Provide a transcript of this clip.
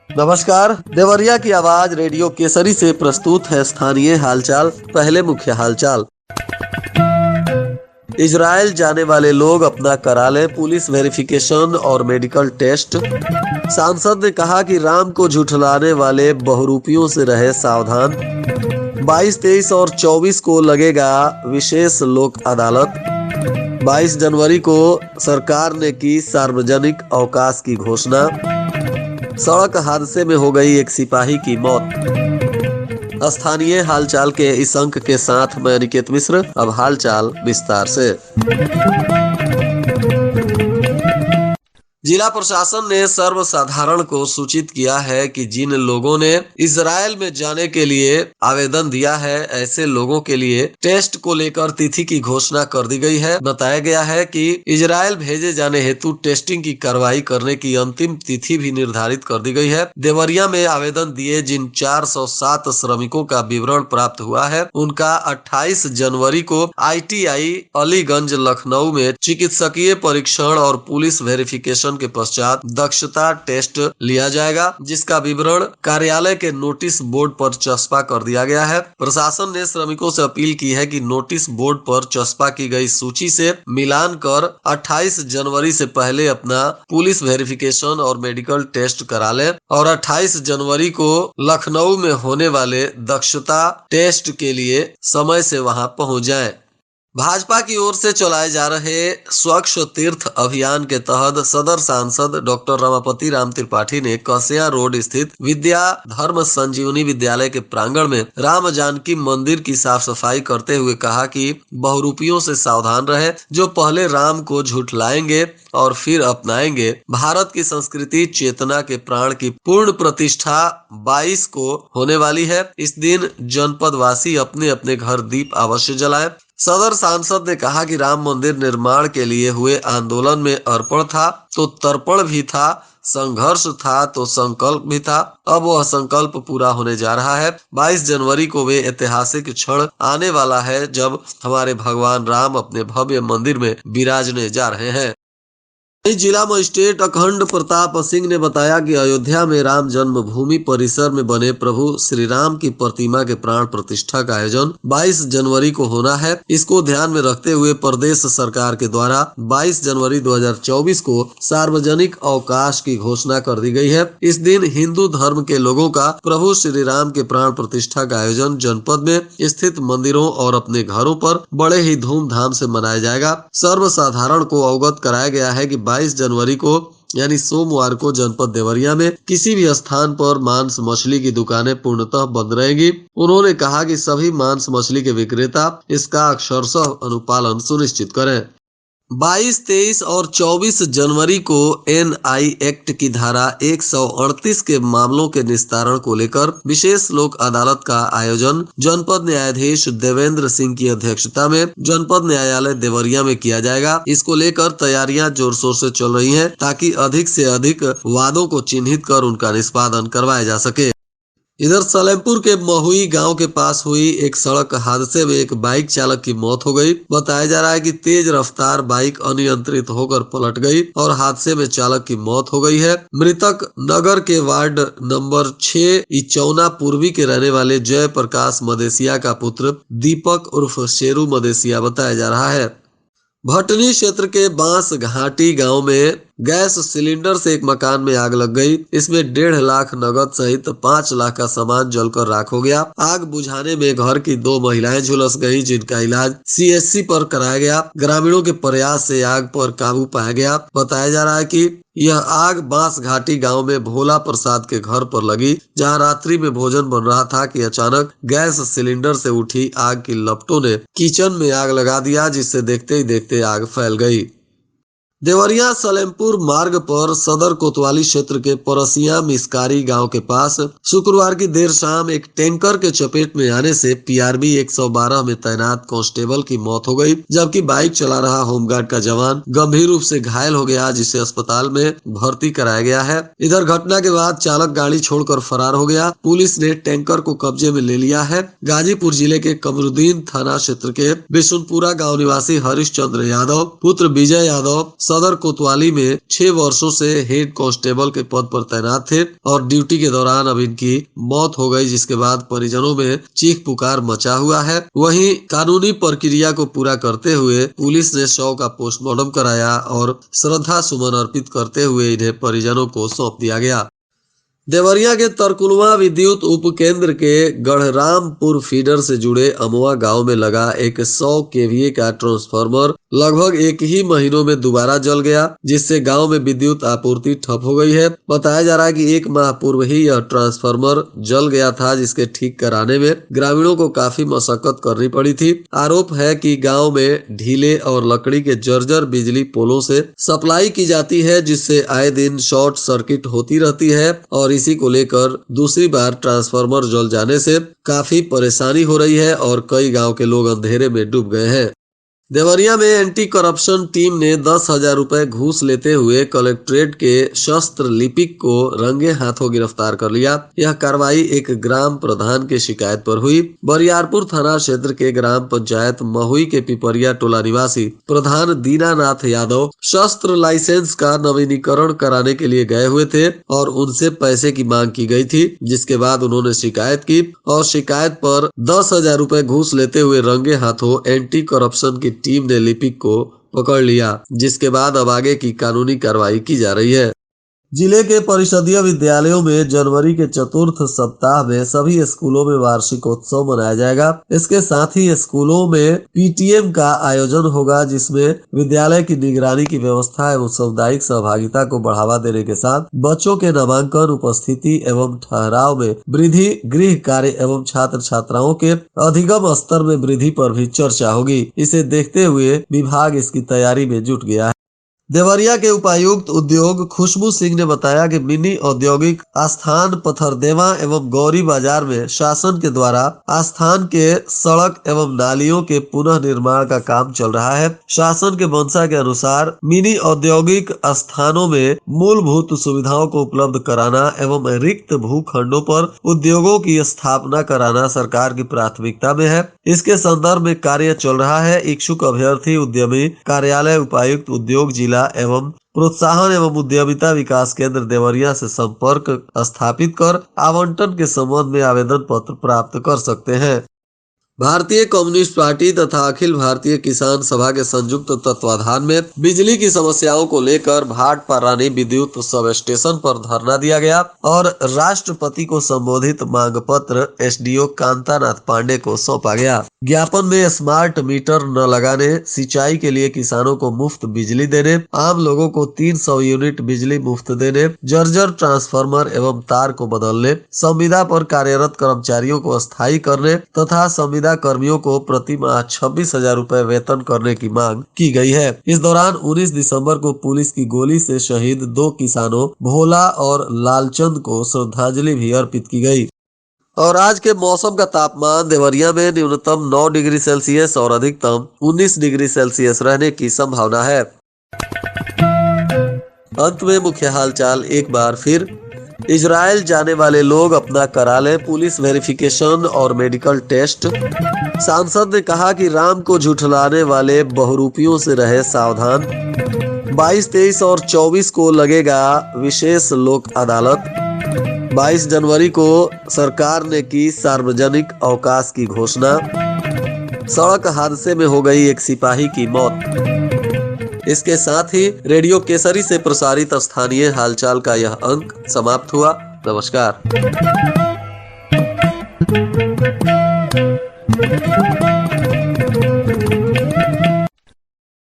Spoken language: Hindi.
नमस्कार। देवरिया की आवाज रेडियो केसरी से प्रस्तुत है स्थानीय हालचाल। पहले मुख्य हालचाल। इजराइल जाने वाले लोग अपना करा लें पुलिस वेरिफिकेशन और मेडिकल टेस्ट। सांसद ने कहा कि राम को झुठलाने वाले बहुरूपियों से रहे सावधान। 22, 23 और 24 को लगेगा विशेष लोक अदालत। 22 जनवरी को सरकार ने की सार्वजनिक अवकाश की घोषणा। सड़क हादसे में हो गई एक सिपाही की मौत। स्थानीय हालचाल के इस अंक के साथ मैं अनिकेत मिश्र। अब हालचाल विस्तार से। जिला प्रशासन ने सर्वसाधारण को सूचित किया है कि जिन लोगों ने इजराइल में जाने के लिए आवेदन दिया है, ऐसे लोगों के लिए टेस्ट को लेकर तिथि की घोषणा कर दी गई है। बताया गया है कि इजराइल भेजे जाने हेतु टेस्टिंग की कार्रवाई करने की अंतिम तिथि भी निर्धारित कर दी गई है। देवरिया में आवेदन दिए जिन 407 श्रमिकों का विवरण प्राप्त हुआ है, उनका 28 जनवरी को ITI अलीगंज लखनऊ में चिकित्सकीय परीक्षण और पुलिस वेरिफिकेशन के पश्चात दक्षता टेस्ट लिया जाएगा, जिसका विवरण कार्यालय के नोटिस बोर्ड पर चस्पा कर दिया गया है। प्रशासन ने श्रमिकों से अपील की है कि नोटिस बोर्ड पर चस्पा की गई सूची से मिलान कर 28 जनवरी से पहले अपना पुलिस वेरिफिकेशन और मेडिकल टेस्ट करा लें और 28 जनवरी को लखनऊ में होने वाले दक्षता टेस्ट के लिए समय से वहां पहुंच जाएं। भाजपा की ओर से चलाए जा रहे स्वच्छ तीर्थ अभियान के तहत सदर सांसद डॉक्टर रमापति राम त्रिपाठी ने कसिया रोड स्थित विद्या धर्म संजीवनी विद्यालय के प्रांगण में राम जानकी मंदिर की साफ सफाई करते हुए कहा कि बहुरूपियों से सावधान रहे, जो पहले राम को झुठलाएंगे और फिर अपनाएंगे। भारत की संस्कृति चेतना के प्राण की पूर्ण प्रतिष्ठा 22 को होने वाली है। इस दिन जनपद वासी अपने अपने घर दीप अवश्य जलाएं। सदर सांसद ने कहा कि राम मंदिर निर्माण के लिए हुए आंदोलन में अर्पण था तो तर्पण भी था, संघर्ष था तो संकल्प भी था। अब वह संकल्प पूरा होने जा रहा है। 22 जनवरी को वे ऐतिहासिक क्षण आने वाला है जब हमारे भगवान राम अपने भव्य मंदिर में विराजने जा रहे हैं। जिला मजिस्ट्रेट अखंड प्रताप सिंह ने बताया कि अयोध्या में राम जन्मभूमि परिसर में बने प्रभु श्री राम की प्रतिमा के प्राण प्रतिष्ठा का आयोजन 22 जनवरी को होना है। इसको ध्यान में रखते हुए प्रदेश सरकार के द्वारा 22 जनवरी 2024 को सार्वजनिक अवकाश की घोषणा कर दी गई है। इस दिन हिंदू धर्म के लोगों का प्रभु श्री राम के प्राण प्रतिष्ठा का आयोजन जनपद में स्थित मंदिरों और अपने घरों पर बड़े ही धूमधाम से मनाया जाएगा। सर्वसाधारण को अवगत कराया गया है कि 22 जनवरी को यानी सोमवार को जनपद देवरिया में किसी भी स्थान पर मांस मछली की दुकानें पूर्णतः बंद रहेंगी। उन्होंने कहा कि सभी मांस मछली के विक्रेता इसका अक्षरशः अनुपालन सुनिश्चित करें। 22, 23 और 24 जनवरी को NI एक्ट की धारा 138 के मामलों के निस्तारण को लेकर विशेष लोक अदालत का आयोजन जनपद न्यायाधीश देवेंद्र सिंह की अध्यक्षता में जनपद न्यायालय देवरिया में किया जाएगा। इसको लेकर तैयारियां जोर शोर से चल रही हैं ताकि अधिक से अधिक वादों को चिन्हित कर उनका निष्पादन करवाया जा सके। इधर सलेमपुर के महुई गांव के पास हुई एक सड़क हादसे में एक बाइक चालक की मौत हो गई। बताया जा रहा है कि तेज रफ्तार बाइक अनियंत्रित होकर पलट गई और हादसे में चालक की मौत हो गई है। मृतक नगर के वार्ड नंबर 6 इचौना पूर्वी के रहने वाले जय प्रकाश मदेसिया का पुत्र दीपक उर्फ शेरू मदेसिया बताया जा रहा है। भटनी क्षेत्र के बांस घाटी गांव में गैस सिलेंडर से एक मकान में आग लग गई। इसमें 1.5 लाख नगद सहित 5 लाख का सामान जलकर राख हो गया। आग बुझाने में घर की 2 महिलाएं झुलस गई, जिनका इलाज CHC पर कराया गया। ग्रामीणों के प्रयास से आग पर काबू पाया गया। बताया जा रहा है कि यह आग बांस घाटी गांव में भोला प्रसाद के घर पर लगी, जहां रात्रि में भोजन बन रहा था कि अचानक गैस सिलेंडर से उठी आग की लपटों ने किचन में आग लगा दिया, जिससे देखते ही देखते आग फैल गई। देवरिया सलेमपुर मार्ग पर सदर कोतवाली क्षेत्र के परसिया मिसकारी गांव के पास शुक्रवार की देर शाम एक टैंकर के चपेट में आने से पीआरबी 112 में तैनात कांस्टेबल की मौत हो गई, जबकि बाइक चला रहा होमगार्ड का जवान गंभीर रूप से घायल हो गया, जिसे अस्पताल में भर्ती कराया गया है। इधर घटना के बाद चालक गाड़ी छोड़कर फरार हो गया। पुलिस ने टैंकर को कब्जे में ले लिया है। गाजीपुर जिले के कमरुद्दीन थाना क्षेत्र के बिशुनपुरा गाँव निवासी हरीश चंद्र यादव पुत्र विजय यादव सदर कोतवाली में 6 वर्षों से हेड कांस्टेबल के पद पर तैनात थे और ड्यूटी के दौरान अब इनकी मौत हो गई, जिसके बाद परिजनों में चीख पुकार मचा हुआ है। वहीं कानूनी प्रक्रिया को पूरा करते हुए पुलिस ने शव का पोस्टमार्टम कराया और श्रद्धा सुमन अर्पित करते हुए इन्हें परिजनों को सौंप दिया गया। देवरिया के तरकुलवा विद्युत उपकेंद्र के गढ़रामपुर फीडर से जुड़े अमवा गांव में लगा एक 100 केवीए का ट्रांसफार्मर लगभग एक ही महीनों में दोबारा जल गया, जिससे गांव में विद्युत आपूर्ति ठप हो गई है। बताया जा रहा है कि 1 माह पूर्व ही यह ट्रांसफार्मर जल गया था, जिसके ठीक कराने में ग्रामीणों को काफी मशक्कत करनी पड़ी थी। आरोप है कि गाँव में ढीले और लकड़ी के जर्जर बिजली पोलों से सप्लाई की जाती है, जिससे आए दिन शॉर्ट सर्किट होती रहती है और इसी को लेकर दूसरी बार ट्रांसफार्मर जल जाने से काफी परेशानी हो रही है और कई गांव के लोग अंधेरे में डूब गए हैं। देवरिया में एंटी करप्शन टीम ने 10,000 रुपए घूस लेते हुए कलेक्ट्रेट के शस्त्र लिपिक को रंगे हाथों गिरफ्तार कर लिया। यह कार्रवाई एक ग्राम प्रधान की शिकायत पर हुई। बरियारपुर थाना क्षेत्र के ग्राम पंचायत महुई के पिपरिया टोला निवासी प्रधान दीनानाथ यादव शस्त्र लाइसेंस का नवीनीकरण कराने के लिए गए हुए थे और उनसे पैसे की मांग की गई थी, जिसके बाद उन्होंने शिकायत की और शिकायत पर 10,000 रुपए घूस लेते हुए रंगे हाथों एंटी करप्शन की टीम ने लिपिक को पकड़ लिया, जिसके बाद अब आगे की कानूनी कार्रवाई की जा रही है। जिले के परिषदीय विद्यालयों में जनवरी के चतुर्थ सप्ताह में सभी स्कूलों में वार्षिकोत्सव मनाया जाएगा। इसके साथ ही स्कूलों में पीटीएम का आयोजन होगा, जिसमें विद्यालय की निगरानी की व्यवस्था एवं सामुदायिक सहभागिता को बढ़ावा देने के साथ बच्चों के नामांकन, उपस्थिति एवं ठहराव में वृद्धि, गृह कार्य एवं छात्र छात्राओं के अधिगम स्तर में वृद्धि पर भी चर्चा होगी। इसे देखते हुए विभाग इसकी तैयारी में जुट गया है। देवरिया के उपायुक्त उद्योग खुशबू सिंह ने बताया कि मिनी औद्योगिक आस्थान पथरदेवा एवं गौरी बाजार में शासन के द्वारा आस्थान के सड़क एवं नालियों के पुनः निर्माण का काम चल रहा है। शासन के मंशा के अनुसार मिनी औद्योगिक स्थानों में मूलभूत सुविधाओं को उपलब्ध कराना एवं रिक्त भूखंडों पर उद्योगों की स्थापना कराना सरकार की प्राथमिकता में है। इसके संदर्भ में कार्य चल रहा है। इच्छुक अभ्यर्थी उद्यमी कार्यालय उपायुक्त उद्योग जिला एवं प्रोत्साहन एवं उद्यमिता विकास केंद्र देवरिया से संपर्क स्थापित कर आवंटन के संबंध में आवेदन पत्र प्राप्त कर सकते हैं। भारतीय कम्युनिस्ट पार्टी तथा अखिल भारतीय किसान सभा के संयुक्त तत्वाधान में बिजली की समस्याओं को लेकर भाटपारा रानी विद्युत सब स्टेशन पर धरना दिया गया और राष्ट्रपति को संबोधित मांग पत्र एसडीओ कांतानाथ पांडे को सौंपा गया। ज्ञापन में स्मार्ट मीटर न लगाने, सिंचाई के लिए किसानों को मुफ्त बिजली देने, आम लोगों को 300 यूनिट बिजली मुफ्त देने, जर्जर ट्रांसफार्मर एवं तार को बदलने, संविदा पर कार्यरत कर्मचारियों को स्थायी करने तथा संविदा कर्मियों को प्रति माह 26,000 रुपए वेतन करने की मांग की गई है। इस दौरान 19 दिसंबर को पुलिस की गोली से शहीद 2 किसानों भोला और लालचंद को श्रद्धांजलि भी अर्पित की गई। और आज के मौसम का तापमान देवरिया में न्यूनतम 9 डिग्री सेल्सियस और अधिकतम 19 डिग्री सेल्सियस रहने की संभावना है। अंत में मुख्य हालचाल एक बार फिर। इजराइल जाने वाले लोग अपना करा लें पुलिस वेरिफिकेशन और मेडिकल टेस्ट। सांसद ने कहा कि राम को झुठलाने वाले बहुरूपियों से रहे सावधान। 22, 23 और 24 को लगेगा विशेष लोक अदालत। 22 जनवरी को सरकार ने की सार्वजनिक अवकाश की घोषणा। सड़क हादसे में हो गई एक सिपाही की मौत। इसके साथ ही रेडियो केसरी से प्रसारित स्थानीय हालचाल का यह अंक समाप्त हुआ। नमस्कार।